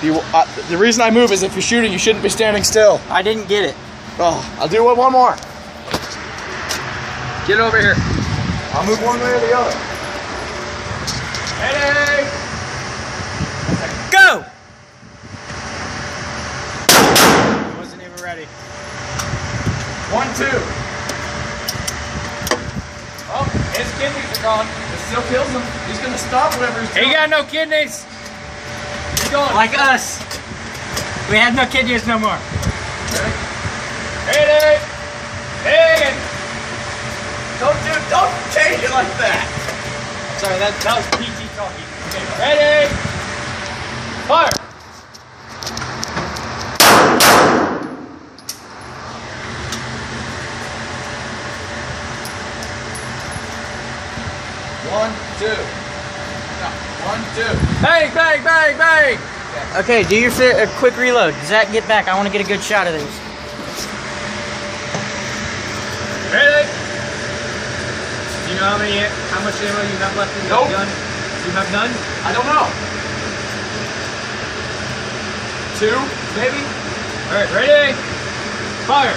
The reason I move is if you're shooting, you shouldn't be standing still. I didn't get it. Oh, I'll do one more. Get over here. I'll move one way or the other. Ready? Go! Wasn't even ready. 1, 2. Oh, his kidneys are gone. It still kills him. He's gonna stop whatever he's doing. He got no kidneys. He's going. Like us. We have no kidneys no more. Ready? Hey! Don't change it like that. Sorry, that was PG talking. Okay, ready? Fire! One, two. No, 1, 2. Bang, bang, bang, bang! Okay, do your quick reload. Zach, get back. I want to get a good shot of this. Ready? Do you know how much ammo you have left in Nope. the gun? You have none? I don't know. 2, maybe? Alright, ready? Fire!